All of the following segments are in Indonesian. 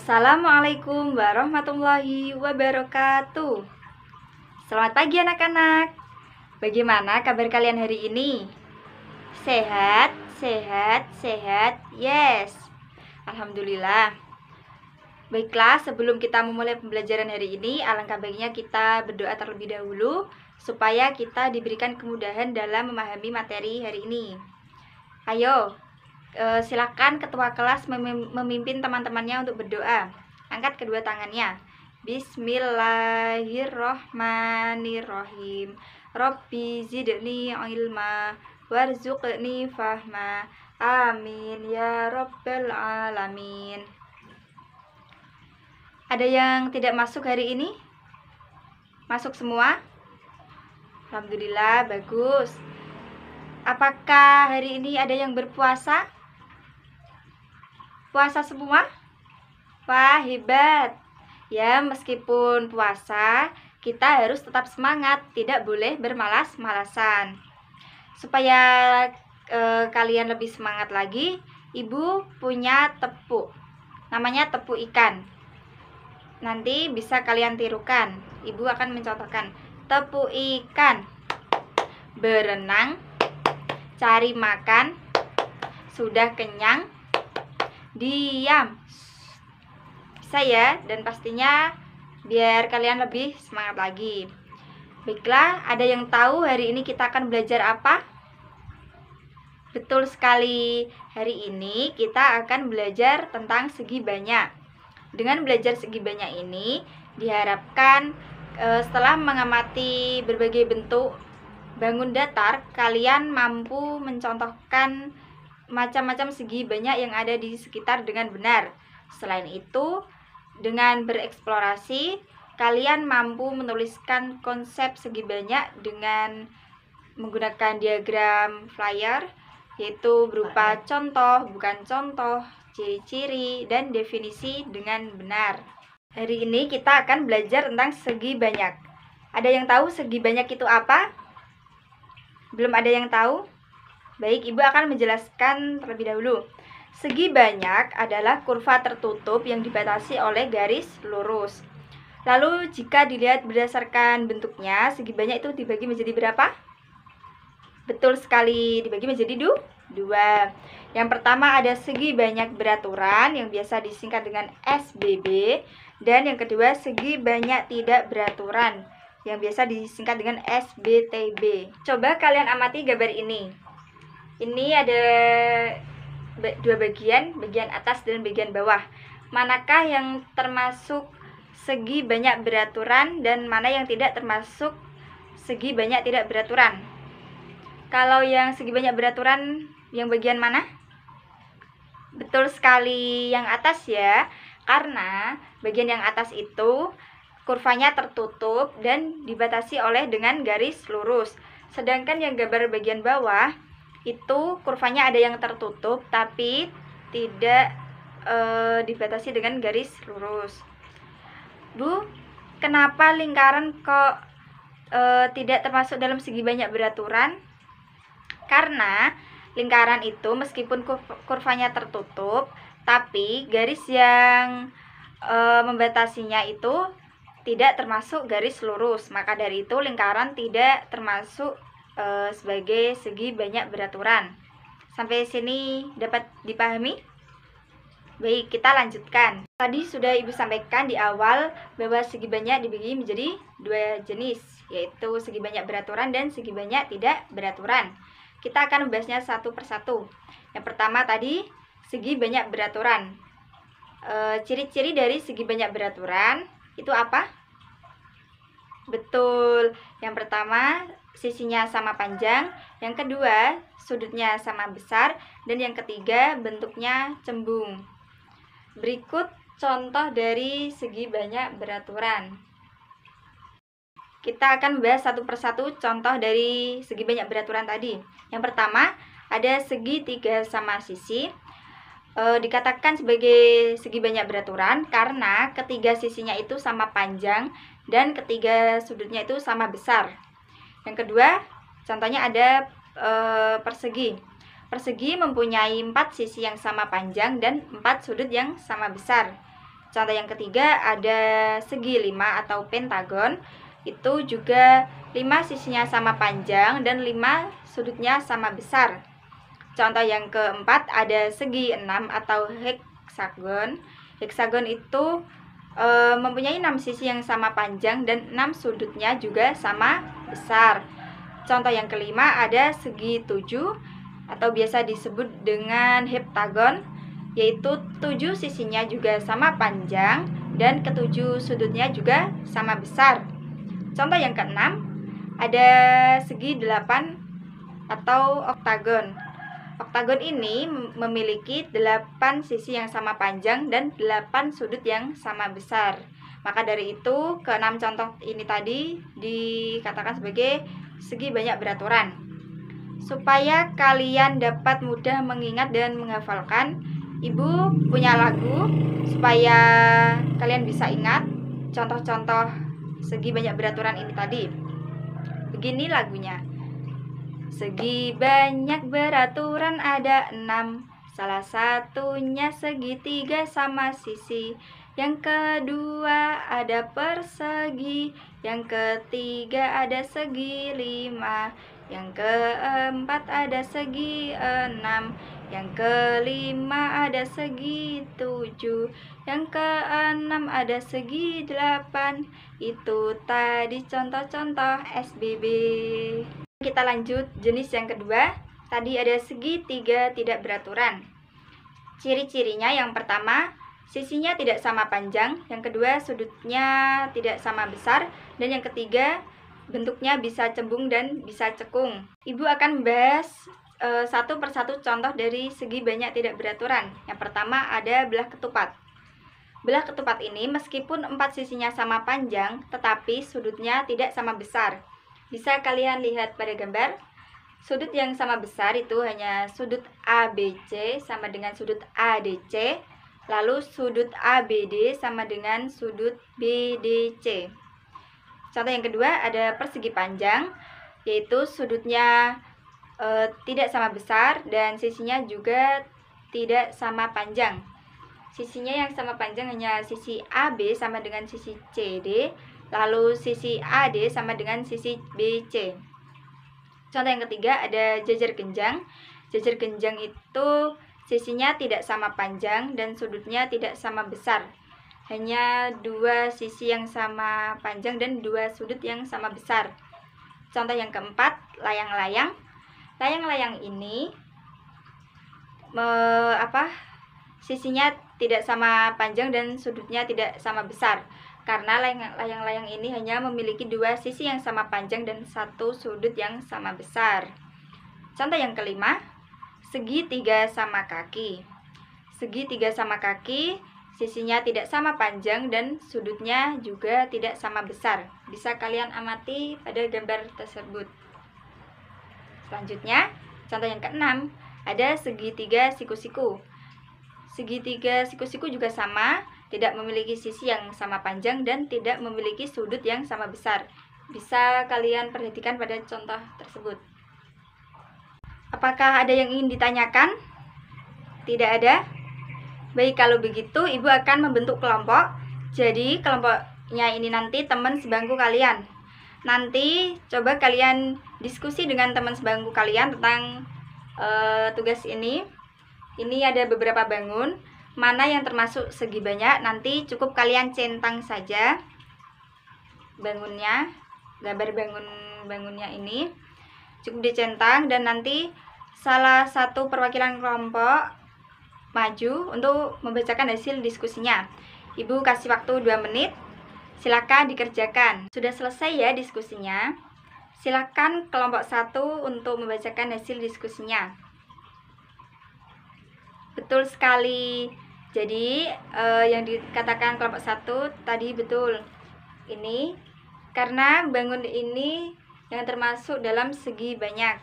Assalamualaikum warahmatullahi wabarakatuh. Selamat pagi anak-anak. Bagaimana kabar kalian hari ini? Sehat, sehat, sehat. Yes. Alhamdulillah. Baiklah, sebelum kita memulai pembelajaran hari ini, alangkah baiknya kita berdoa terlebih dahulu supaya kita diberikan kemudahan dalam memahami materi hari ini. Ayo, silakan ketua kelas memimpin teman-temannya untuk berdoa. Angkat kedua tangannya. Bismillahirrohmanirrohim. Robbi zidni ilma warzuqni fahma. Amin ya rabbal alamin. Ada yang tidak masuk hari ini? Masuk semua? Alhamdulillah, bagus. Apakah hari ini ada yang berpuasa? Puasa semua? Wah, hebat. Ya, meskipun puasa, kita harus tetap semangat, tidak boleh bermalas-malasan. Supaya kalian lebih semangat lagi, Ibu punya tepuk. Namanya tepuk ikan. Nanti bisa kalian tirukan. Ibu akan mencontohkan. Tepuk ikan. Berenang, cari makan, sudah kenyang, diam. Bisa ya, dan pastinya biar kalian lebih semangat lagi. Baiklah, ada yang tahu hari ini kita akan belajar apa? Betul sekali, hari ini kita akan belajar tentang segi banyak. Dengan belajar segi banyak ini, diharapkan setelah mengamati berbagai bentuk bangun datar, kalian mampu mencontohkan macam-macam segi banyak yang ada di sekitar dengan benar. Selain itu, dengan bereksplorasi, kalian mampu menuliskan konsep segi banyak dengan menggunakan diagram flyer, yaitu berupa contoh, bukan contoh, ciri-ciri, dan definisi dengan benar. Hari ini kita akan belajar tentang segi banyak. Ada yang tahu segi banyak itu apa? Belum ada yang tahu? Baik, Ibu akan menjelaskan terlebih dahulu. Segi banyak adalah kurva tertutup yang dibatasi oleh garis lurus. Lalu jika dilihat berdasarkan bentuknya, segi banyak itu dibagi menjadi berapa? Betul sekali, dibagi menjadi dua. Yang pertama ada segi banyak beraturan yang biasa disingkat dengan SBB. Dan yang kedua segi banyak tidak beraturan yang biasa disingkat dengan SBTB. Coba kalian amati gambar ini. Ini ada dua bagian atas dan bagian bawah. Manakah yang termasuk segi banyak beraturan dan mana yang tidak termasuk segi banyak tidak beraturan? Kalau yang segi banyak beraturan, yang bagian mana? Betul sekali, yang atas ya. Karena bagian yang atas itu kurvanya tertutup dan dibatasi oleh dengan garis lurus. Sedangkan yang gambar bagian bawah itu kurvanya ada yang tertutup tapi tidak dibatasi dengan garis lurus. Bu, kenapa lingkaran kok tidak termasuk dalam segi banyak beraturan? Karena lingkaran itu meskipun kurvanya tertutup, tapi garis yang membatasinya itu tidak termasuk garis lurus. Maka dari itu lingkaran tidak termasuk sebagai segi banyak beraturan. Sampai sini dapat dipahami? Baik, kita lanjutkan. Tadi sudah Ibu sampaikan di awal bahwa segi banyak dibagi menjadi dua jenis, yaitu segi banyak beraturan dan segi banyak tidak beraturan. Kita akan membahasnya satu persatu. Yang pertama tadi segi banyak beraturan. Ciri-ciri dari segi banyak beraturan itu apa? Betul, yang pertama sisinya sama panjang, yang kedua sudutnya sama besar, dan yang ketiga bentuknya cembung. Berikut contoh dari segi banyak beraturan. Kita akan membahas satu persatu contoh dari segi banyak beraturan tadi. Yang pertama ada segi 3 sama sisi. Dikatakan sebagai segi banyak beraturan karena ketiga sisinya itu sama panjang dan ketiga sudutnya itu sama besar. Yang kedua, contohnya ada persegi. Persegi mempunyai 4 sisi yang sama panjang dan 4 sudut yang sama besar. Contoh yang ketiga ada segi 5 atau pentagon. Itu juga 5 sisinya sama panjang dan 5 sudutnya sama besar. Contoh yang keempat ada segi 6 atau heksagon. Heksagon itu mempunyai 6 sisi yang sama panjang dan 6 sudutnya juga sama besar. Contoh yang kelima ada segi 7 atau biasa disebut dengan heptagon, yaitu 7 sisinya juga sama panjang dan ketujuh sudutnya juga sama besar. Contoh yang keenam ada segi 8 atau oktagon. Oktagon ini memiliki 8 sisi yang sama panjang dan 8 sudut yang sama besar. Maka dari itu, keenam contoh ini tadi dikatakan sebagai segi banyak beraturan. Supaya kalian dapat mudah mengingat dan menghafalkan, Ibu punya lagu supaya kalian bisa ingat contoh-contoh segi banyak beraturan ini tadi. Begini lagunya. Segi banyak beraturan ada 6, salah satunya segitiga sama sisi. Yang kedua ada persegi, yang ketiga ada segi 5, yang keempat ada segi 6, yang kelima ada segi 7, yang keenam ada segi 8. Itu tadi contoh-contoh SBB. Kita lanjut jenis yang kedua. Tadi ada segitiga tidak beraturan. Ciri-cirinya yang pertama, sisinya tidak sama panjang, yang kedua sudutnya tidak sama besar, dan yang ketiga bentuknya bisa cembung dan bisa cekung. Ibu akan membahas satu persatu contoh dari segi banyak tidak beraturan. Yang pertama ada belah ketupat. Belah ketupat ini meskipun 4 sisinya sama panjang, tetapi sudutnya tidak sama besar. Bisa kalian lihat pada gambar. Sudut yang sama besar itu hanya sudut ABC sama dengan sudut ADC. Lalu sudut ABD sama dengan sudut BDC. Contoh yang kedua ada persegi panjang, yaitu sudutnya tidak sama besar dan sisinya juga tidak sama panjang. Sisinya yang sama panjang hanya sisi AB sama dengan sisi CD, lalu sisi AD sama dengan sisi BC. Contoh yang ketiga ada jajar genjang. Jajar genjang itu sisinya tidak sama panjang dan sudutnya tidak sama besar. Hanya 2 sisi yang sama panjang dan 2 sudut yang sama besar. Contoh yang keempat, layang-layang. Layang-layang ini sisinya tidak sama panjang dan sudutnya tidak sama besar. Karena layang-layang ini hanya memiliki 2 sisi yang sama panjang dan 1 sudut yang sama besar. Contoh yang kelima, segitiga sama kaki. Segitiga sama kaki, sisinya tidak sama panjang dan sudutnya juga tidak sama besar. Bisa kalian amati pada gambar tersebut. Selanjutnya, contoh yang keenam, ada segitiga siku-siku. Segitiga siku-siku juga sama, tidak memiliki sisi yang sama panjang dan tidak memiliki sudut yang sama besar. Bisa kalian perhatikan pada contoh tersebut. Apakah ada yang ingin ditanyakan? Tidak ada? Baik, kalau begitu Ibu akan membentuk kelompok. Jadi kelompoknya ini nanti teman sebangku kalian. Nanti coba kalian diskusi dengan teman sebangku kalian tentang tugas ini. Ini ada beberapa bangun. Mana yang termasuk segi banyak, nanti cukup kalian centang saja bangunnya, gambar bangunnya ini cukup dicentang, dan nanti salah satu perwakilan kelompok maju untuk membacakan hasil diskusinya. Ibu kasih waktu 2 menit, silakan dikerjakan. Sudah selesai ya diskusinya, silakan kelompok 1 untuk membacakan hasil diskusinya. Betul sekali. Jadi yang dikatakan kelompok 1 tadi betul. Ini karena bangun ini yang termasuk dalam segi banyak.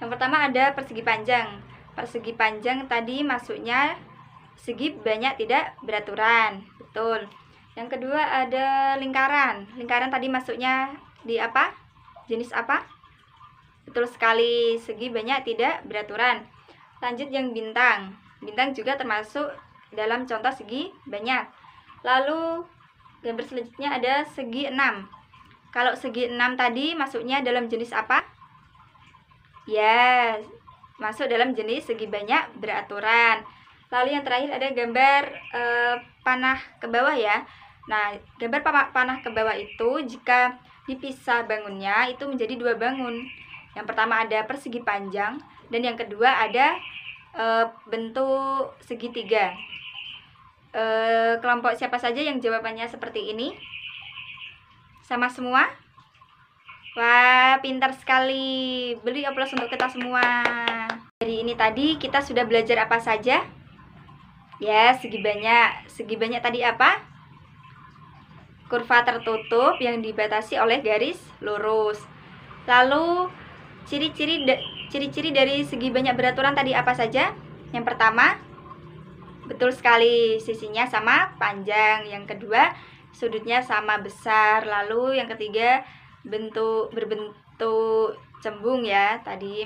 Yang pertama ada persegi panjang. Persegi panjang tadi masuknya segi banyak tidak beraturan. Betul. Yang kedua ada lingkaran. Lingkaran tadi masuknya di apa? Jenis apa? Betul sekali, segi banyak tidak beraturan. Lanjut yang bintang. Bintang juga termasuk dalam contoh segi banyak. Lalu gambar selanjutnya ada segi 6. Kalau segi 6 tadi masuknya dalam jenis apa? Ya, masuk dalam jenis segi banyak beraturan. Lalu yang terakhir ada gambar panah ke bawah ya. Nah, gambar panah ke bawah itu jika dipisah bangunnya itu menjadi 2 bangun. Yang pertama ada persegi panjang dan yang kedua ada bentuk segitiga. Kelompok siapa saja yang jawabannya seperti ini? Sama semua? Wah, pintar sekali. Beri aplaus untuk kita semua. Hari ini tadi kita sudah belajar apa saja? Ya, segi banyak. Segi banyak tadi apa? Kurva tertutup yang dibatasi oleh garis lurus. Lalu ciri-ciri dari segi banyak beraturan tadi apa saja? Yang pertama, betul sekali, sisinya sama panjang. Yang kedua, sudutnya sama besar. Lalu yang ketiga, berbentuk cembung ya tadi.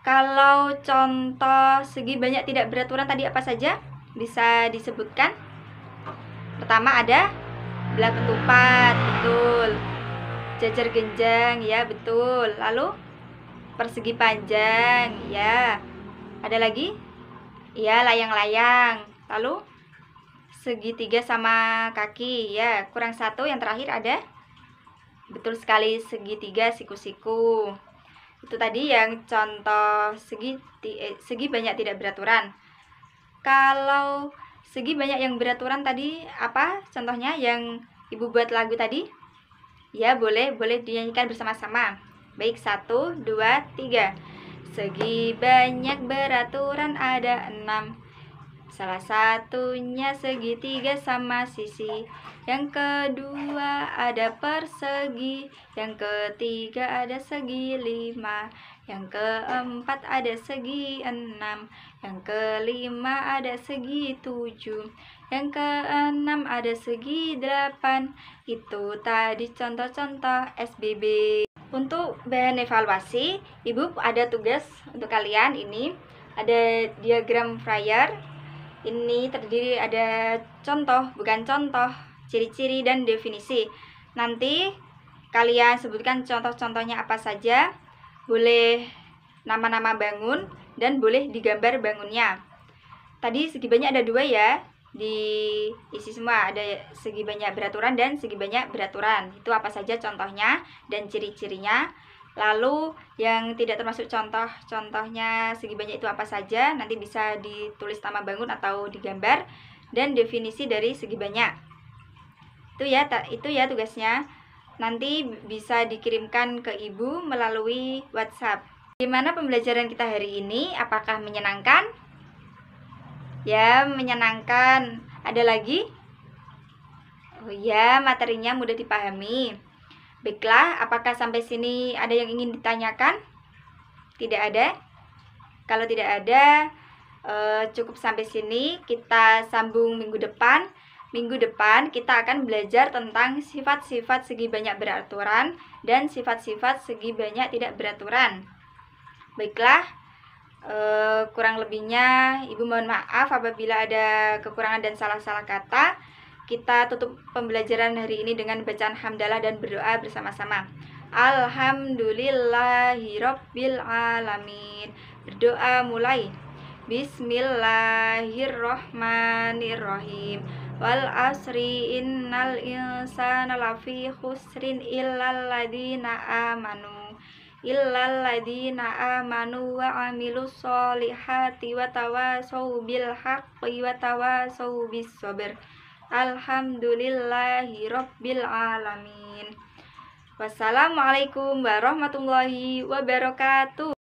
Kalau contoh segi banyak tidak beraturan tadi apa saja? Bisa disebutkan? Pertama ada belah ketupat, betul. Jajar genjang, ya betul. Lalu persegi panjang, ya. Ada lagi? Ya, layang-layang. Lalu segitiga sama kaki, ya. Kurang satu, yang terakhir ada? Betul sekali, segitiga siku-siku. Itu tadi yang contoh segi banyak tidak beraturan. Kalau segi banyak yang beraturan tadi apa contohnya yang Ibu buat lagu tadi? Ya, boleh dinyanyikan bersama-sama. Baik, 1, 2, 3. Segi banyak beraturan ada 6. Salah satunya segitiga sama sisi. Yang kedua ada persegi. Yang ketiga ada segi 5. Yang keempat ada segi 6. Yang kelima ada segi 7. Yang keenam ada segi 8. Itu tadi contoh-contoh SBB. Untuk bahan evaluasi, Ibu ada tugas untuk kalian. Ini ada diagram Fryer. Ini terdiri ada contoh, bukan contoh, ciri-ciri dan definisi. Nanti kalian sebutkan contoh-contohnya apa saja. Boleh nama-nama bangun dan boleh digambar bangunnya. Tadi segi banyak ada 2 ya. Diisi semua, ada segi banyak beraturan dan segi banyak beraturan. Itu apa saja contohnya dan ciri-cirinya. Lalu yang tidak termasuk contohnya segi banyak itu apa saja, nanti bisa ditulis nama bangun atau digambar, dan definisi dari segi banyak. Itu ya tugasnya. Nanti bisa dikirimkan ke Ibu melalui WhatsApp. Gimana pembelajaran kita hari ini? Apakah menyenangkan? Ya, menyenangkan. Ada lagi? Oh ya, materinya mudah dipahami. Baiklah, apakah sampai sini ada yang ingin ditanyakan? Tidak ada? Kalau tidak ada, cukup sampai sini. Kita sambung minggu depan. Minggu depan kita akan belajar tentang sifat-sifat segi banyak beraturan dan sifat-sifat segi banyak tidak beraturan. Baiklah, kurang lebihnya Ibu mohon maaf apabila ada kekurangan dan salah-salah kata. Kita tutup pembelajaran hari ini dengan bacaan hamdalah dan berdoa bersama-sama. Alhamdulillahirabbil alamin. Berdoa mulai. Bismillahirrahmanirrahim. Wal asri innal insana lafi khusrin illal ladina amanu wa amilus solihati wa tawasau bil haqqi wa tawasau bis sabr. Alhamdulillahi rabbil alamin. Wassalamualaikum warahmatullahi wabarakatuh.